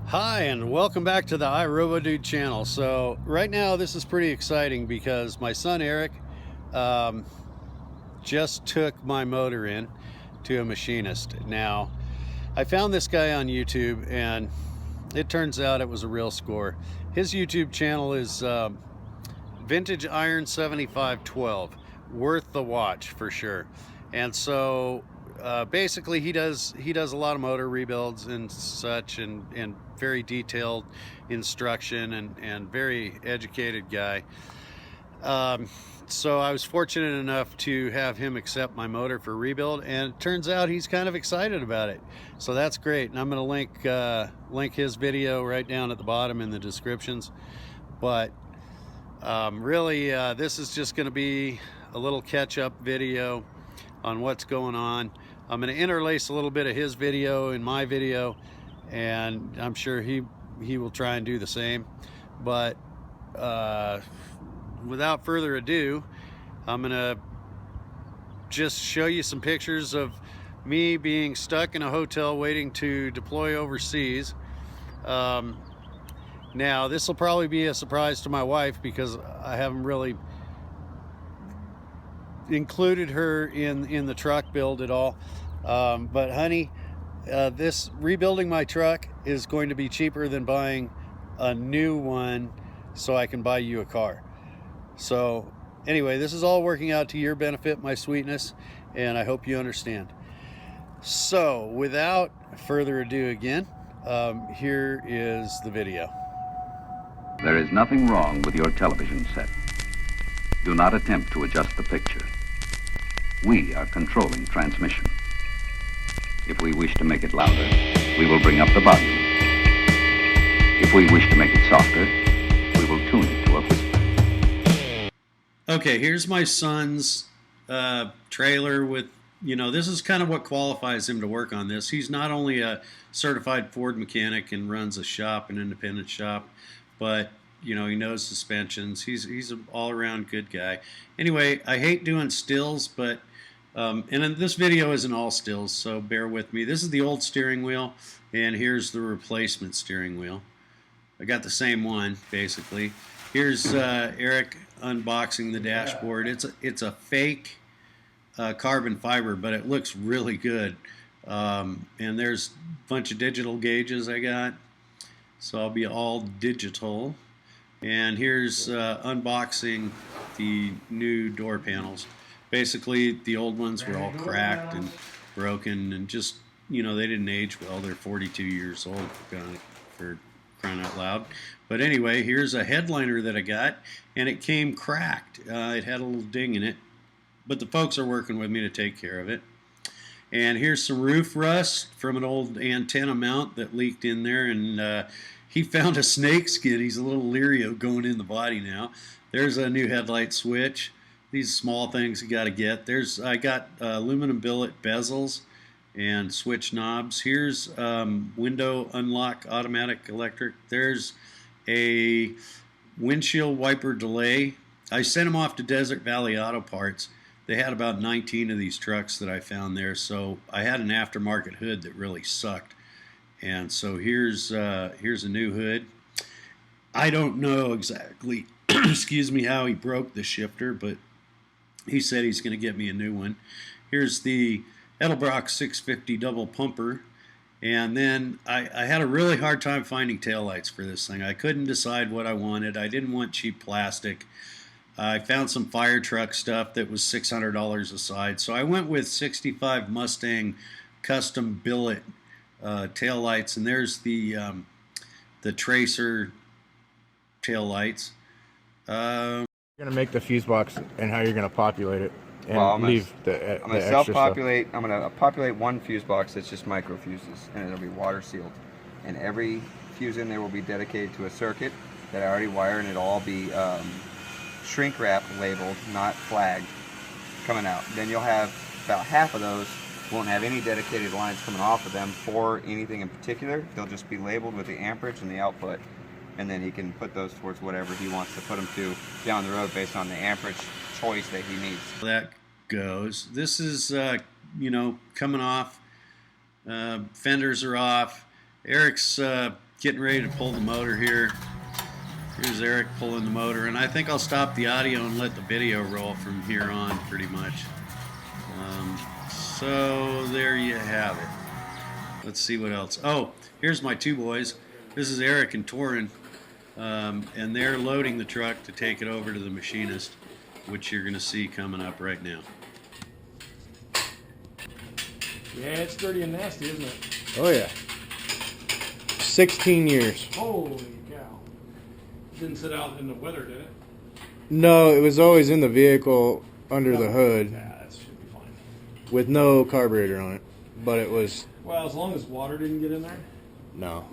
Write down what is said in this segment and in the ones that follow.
Hi, and welcome back to the iRoboDude channel. So right now this is pretty exciting because my son Eric um, just took my motor in to a Machinist. Now, I found this guy on YouTube and it turns out it was a real score. His YouTube channel is Vintage Iron 7512, worth the watch for sure. And so basically he does a lot of motor rebuilds and such, and very detailed instruction, and very educated guy. So I was fortunate enough to have him accept my motor for rebuild, and it turns out he's kind of excited about it. So that's great, and I'm going to link his video right down at the bottom in the descriptions. But really, this is just going to be a little catch-up video on what's going on. I'm going to interlace a little bit of his video in my video, and I'm sure he will try and do the same. But without further ado, I'm going to just show you some pictures of me being stuck in a hotel waiting to deploy overseas. Now, this will probably be a surprise to my wife because I haven't really included her in the truck build at all. But honey, this rebuilding my truck is going to be cheaper than buying a new one so I can buy you a car. So anyway, this is all working out to your benefit, my sweetness, and I hope you understand. So without further ado again, here is the video. There is nothing wrong with your television set. Do not attempt to adjust the picture. We are controlling transmission. If we wish to make it louder, we will bring up the volume. If we wish to make it softer, we will tune it to a whisper. Okay, here's my son's trailer with, this is kind of what qualifies him to work on this. He's not only a certified Ford mechanic and runs a shop, an independent shop, but he knows suspensions. He's an all-around good guy. Anyway, I hate doing stills, but and this video isn't all stills, so bear with me. This is the old steering wheel, and here's the replacement steering wheel. I got the same one basically. Here's Eric unboxing the dashboard. It's a fake carbon fiber, but it looks really good. And there's a bunch of digital gauges I got. So I'll be all digital. And here's unboxing the new door panels. Basically, the old ones were all cracked and broken, and just, they didn't age well. They're 42 years old, for crying out loud. But anyway, here's a headliner that I got, and it came cracked. It had a little ding in it, but the folks are working with me to take care of it. And here's some roof rust from an old antenna mount that leaked in there, and he found a snake skin. He's a little leery of going in the body now. There's a new headlight switch. These small things you got to get. I got aluminum billet bezels and switch knobs. Here's window unlock automatic electric. There's a windshield wiper delay. I sent them off to Desert Valley Auto Parts. They had about 19 of these trucks that I found there, so I had an aftermarket hood that really sucked. And so here's a new hood. I don't know exactly, excuse me, how he broke the shifter, but he said he's going to get me a new one. Here's the Edelbrock 650 double pumper. And then I had a really hard time finding taillights for this thing. I couldn't decide what I wanted. I didn't want cheap plastic. I found some fire truck stuff that was $600 a side. So I went with 65 Mustang custom billet taillights. And there's the Tracer taillights. You're gonna make the fuse box and how you're gonna populate it, and Well, I'm gonna self-populate. I'm gonna populate one fuse box that's just micro fuses, and it'll be water sealed. And every fuse in there will be dedicated to a circuit that I already wired, and it'll all be shrink wrap labeled, not flagged, coming out. Then you'll have about half of those won't have any dedicated lines coming off of them for anything in particular. They'll just be labeled with the amperage and the output. And then he can put those towards whatever he wants to put them to down the road based on the amperage choice that he needs. That goes. This is, coming off. Fenders are off. Eric's getting ready to pull the motor here. Here's Eric pulling the motor, and I think I'll stop the audio and let the video roll from here on pretty much. So there you have it. Let's see what else. Oh, here's my two boys. This is Eric and Torin, and they're loading the truck to take it over to the Machinist, which you're going to see coming up right now. Yeah, it's dirty and nasty, isn't it? Oh yeah. 16 years. Holy cow. Didn't sit out in the weather, did it? No, it was always in the vehicle under the hood Yeah, that should be fine. with no carburetor on it. But it was, Well, as long as water didn't get in there, no.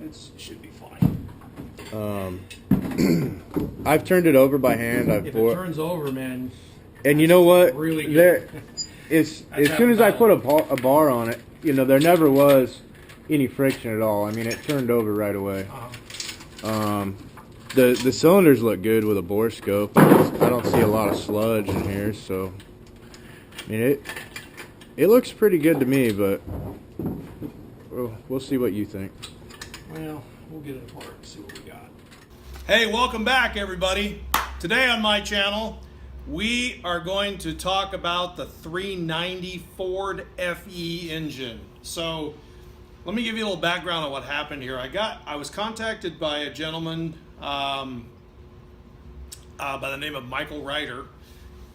it should be fine. I've turned it over by hand. If it turns over, man, And you know what? really good. There, it's as soon as I put a bar on it, you know, there never was any friction at all. I mean, it turned over right away. The cylinders look good with a bore scope. I don't see a lot of sludge in here, so I mean it looks pretty good to me. But we'll see what you think. well, we'll get it apart and see what we got. Hey, welcome back, everybody. Today on my channel, we are going to talk about the 390 Ford FE engine. So, let me give you a little background on what happened here. I was contacted by a gentleman by the name of Michael Ryder.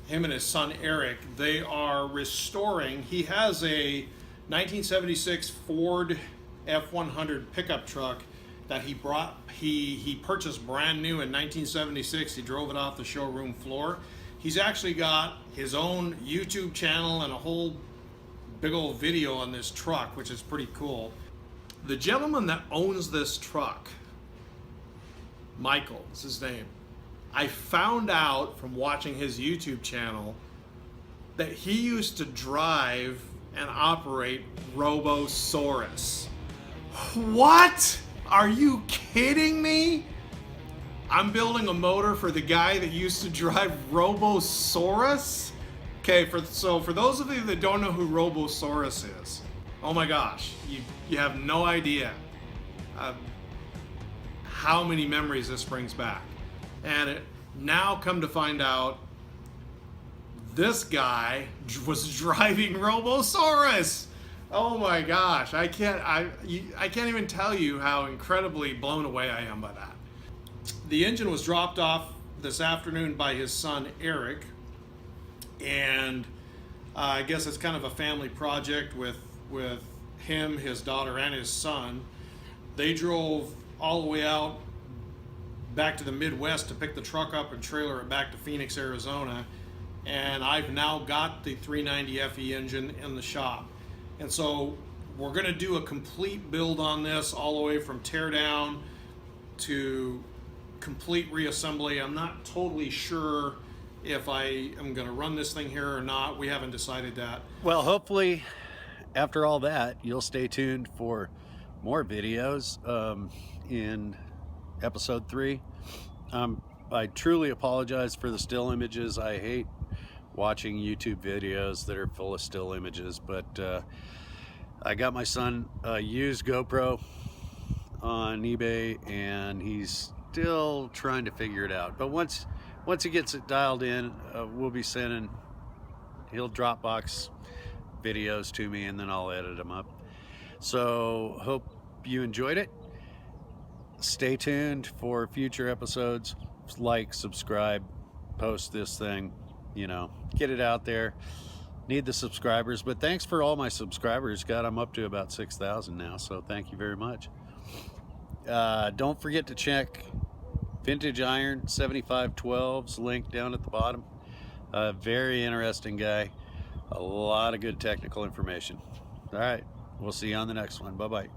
Him and his son Eric. They are restoring. He has a 1976 Ford F100 pickup truck that he brought. He purchased brand new in 1976. He drove it off the showroom floor. He's actually got his own YouTube channel and a whole big old video on this truck, which is pretty cool. The gentleman that owns this truck, Michael is his name, I found out from watching his YouTube channel that he used to drive and operate Robosaurus. What? Are you kidding me? I'm building a motor for the guy that used to drive Robosaurus? Okay, so for those of you that don't know who Robosaurus is, oh my gosh, you have no idea how many memories this brings back. And it now come to find out, this guy was driving Robosaurus. Oh my gosh, I can't even tell you how incredibly blown away I am by that. The engine was dropped off this afternoon by his son Eric, and I guess it's kind of a family project with him, his daughter, and his son. They drove all the way out back to the Midwest to pick the truck up and trailer it back to Phoenix, Arizona, and I've now got the 390 FE engine in the shop. And so we're going to do a complete build on this, all the way from teardown to complete reassembly. I'm not totally sure if I am going to run this thing here or not. We haven't decided that. Well, hopefully, after all that, you'll stay tuned for more videos in episode 3. I truly apologize for the still images. I hate watching YouTube videos that are full of still images, but I got my son a used GoPro on eBay, and he's still trying to figure it out. But once he gets it dialed in, we'll be sending, he'll Dropbox videos to me, and then I'll edit them up. So hope you enjoyed it. Stay tuned for future episodes. Like, subscribe, post this thing, you know, get it out there. Need the subscribers, but thanks for all my subscribers. God, I'm up to about 6,000 now, so thank you very much. Don't forget to check Vintage Iron 7512's link down at the bottom. Very interesting guy. A lot of good technical information. All right, we'll see you on the next one. Bye-bye.